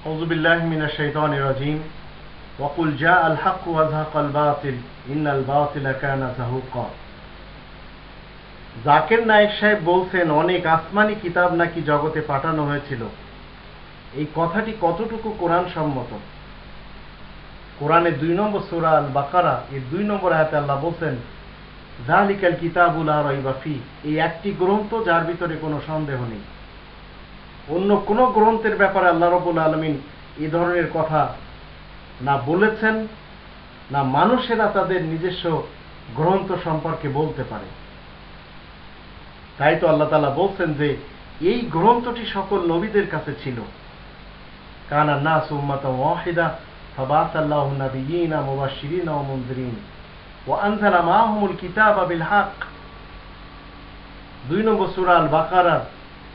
أعوذ بالله من الشيطان الرجيم وقل جاء الحق وزهق الباطل إن الباطل كان زهوقا। জাকির নায়েক সাহেব বলছেন অনেক আসমানি কিতাব নাকি জগতে পাঠানো হয়েছিল। এই কথাটি কতটুকু কোরআন সম্মত? কোরআনের 2 নম্বর সূরা আল বাকারা এর 2 নম্বর আয়াতে আল্লাহ বলছেন যালিকাল কিতাবুল লা রাইবা ফি, এই একটি গ্রন্থ যার ভিতরে কোনো সন্দেহ নেই। অন্য কোন গ্রন্থের ব্যাপারে আল্লাহ রাব্বুল আলামিন এই ধরনের কথা না বলেছেন, না মানুষেরা তাদের নিজস্ব গ্রন্থ সম্পর্কে বলতে পারে। তাই তো আল্লাহ তাআলা বলছেন যে এই গ্রন্থটি সকল নবীদের কাছে ছিল। কানা নাসু উম্মাতান ওয়াহিদা ফাবাআসাল্লাহু নাবিয়্যিনা মুবাশশিরিনা ওয়া মুনযিরিন ওয়া আনজালা মাআহুমুল কিতাবা বিল হক। 2 নম্বর সূরা আল বাকারা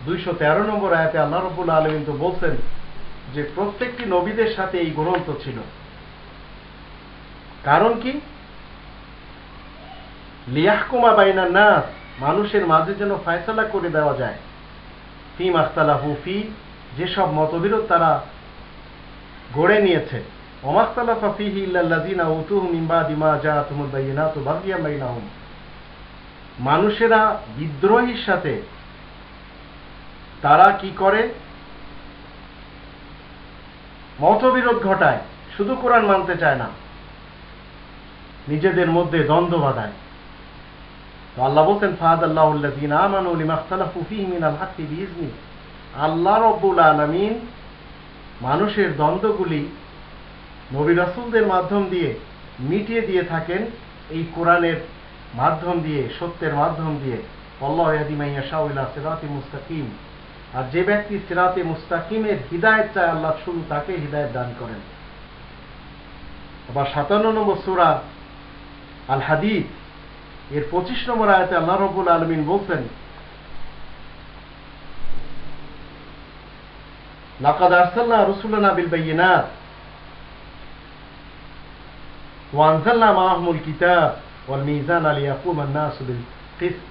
213 নম্বর আয়াতে আল্লাহ রাব্বুল আলামিন তো বলছেন যে প্রত্যেকটি নবীদের সাথে এই গ্রন্থ ছিল। কারণ কি? লিয়াহকুমা বাইনান নাস, মানুষের মাঝে যেন ফয়সালা করে দেওয়া যায়। ফি মাখতালাফু ফি, যেসব মতবিরোধ তারা গড়ে নিয়েছে। ওমাখতালাফা ফিহি ইল্লাল্লাযিনা উতুহু মিন বাদি মা জাআতুহুমুল বায়িনাতু বাগিয়ান বাইনাহুম, মানুষেরা বিদ্রোহীর সাথে তারা কি করে? মতবিরোধ ঘটায়, শুধু কোরআন মানতে চায় না, নিজেদের মধ্যে দ্বন্দ্ব বাঁধায়। তো আল্লাহ বলতেন ফাহাদাল্লাহুল্লাযিনা আমানু লিমাখতালাফু ফীহি মিনাল হাক্কি বিইজনি, আল্লাহ রাব্বুল আলামিন মানুষের দ্বন্দ্বগুলি নবী রাসূলদের মাধ্যম দিয়ে মিটিয়ে দিয়ে থাকেন, এই কোরআনের মাধ্যম দিয়ে, সত্যের মাধ্যম দিয়ে। আল্লাহু ইয়াহদি মান ইয়াশাউ ইলা সিরাতিন মুস্তাকিম, আর যে ব্যক্তি সিরাতে মুস্তাকিমের হিদায়াত চায় আল্লাহ শুধু তাকে হিদায়াত দান করেন। আবার 57 নম্বর সূরা আল হাদীদ এর 25 নম্বর আয়াতে আল্লাহ রাব্বুল আলামিন বলছেন লাকাদ আরসালনা রাসূলানা বিল বায়িনাত ওয়া আনজালনা মাআহুমুল কিতাব ওয়াল মিজানা লিয়াকুমা আন-নাসু বিল কিসত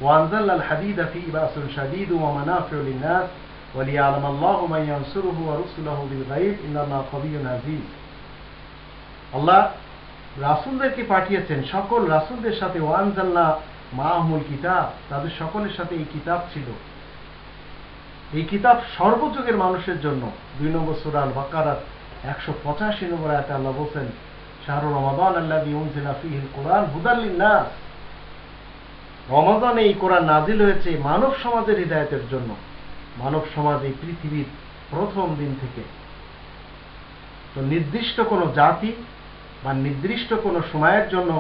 وأنزلنا الحديد فيه بأس شديد ومنافع للناس وليعلم الله من ينصره ورسله بالغيب إن الله قوي عزيز। আল্লাহ রাসূলদেরকে পাঠিয়েছেন, সকল রাসূলদের সাথে ওয়ানজালনা মাআহুমুল কিতাব, তাদের সকলের সাথে এই কিতাব ছিল। এই কিতাব সর্বযুগের মানুষের জন্য। 2 নম্বর সূরা আল বাকারা 185 নম্বর আয়াতে আল্লাহ বলেন শাহরু রমাদান আল্লাযী উনজিলা ফীহিল কুরআন হুদাল লিন-নাস, রমাদানে এই কোরআন নাজিল হয়েছে মানব সমাজের হিদায়াতের জন্য। মানব সমাজ এই পৃথিবীর প্রথম দিন থেকে। তো নির্দিষ্ট কোনো জাতি বা নির্দিষ্ট কোনো সময়ের জন্য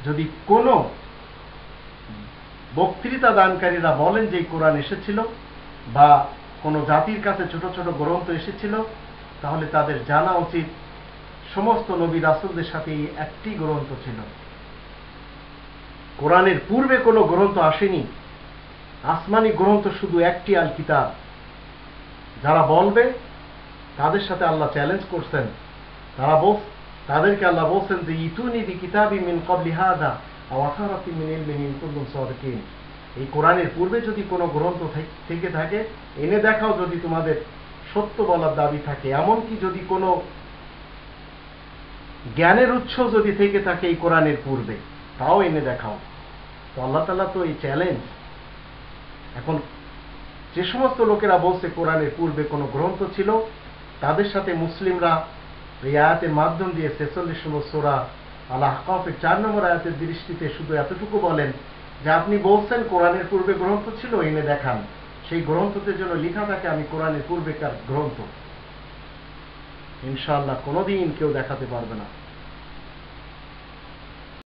যদি কোনো বক্তৃতা দানকারীরা বলেন যে এই কোরআন এসেছিল বা কোনো জাতির কাছে ছোট ছোট গ্রন্থ এসেছিল, তাহলে তাদের জানা উচিত সমস্ত নবী রাসূলদের সাথে এই একটি গ্রন্থ ছিল। কোরআনের পূর্বে কোনো গ্রন্থ আসেনি। আসমানি গ্রন্থ শুধু একটি, আল কিতাব। যারা বলবে তাদের সাথে আল্লাহ চ্যালেঞ্জ করছেন। তাদেরকে আল্লাহ বলছেন যে ইতুনি বিকিতাবিম মিন ক্বাবলি হাযা আও আসারাতিন মিন ইলমিন ইন কুনতুম সাদিকিন, এই কোরআনের পূর্বে যদি কোনো গ্রন্থ থেকে থাকে এনে দেখাও যদি তোমাদের সত্য বলার দাবি থাকে। এমনকি যদি কোনো জ্ঞানের উৎস যদি থেকে থাকে এই কোরআনের পূর্বে, তাও এনে দেখাও। তো আল্লাহ তাআলা তো এই চ্যালেঞ্জ। এখন যে সমস্ত লোকেরা বলছে কোরআনের পূর্বে কোনো গ্রন্থ ছিল, তাদের সাথে মুসলিমরা এই আয়াতের মাধ্যম দিয়ে 46 নম্বর সূরা আল আহকাফের 4 নম্বর আয়াতের দৃষ্টিতে শুধু এতটুকু বলেন যে আপনি বলছেন কোরআনের পূর্বে গ্রন্থ ছিল, এনে দেখান। সেই গ্রন্থতে যেন লেখা থাকে আমি কোরআনের পূর্বেকার গ্রন্থ। ইনশাআল্লাহ কোনোদিন কেউ দেখাতে পারবে না।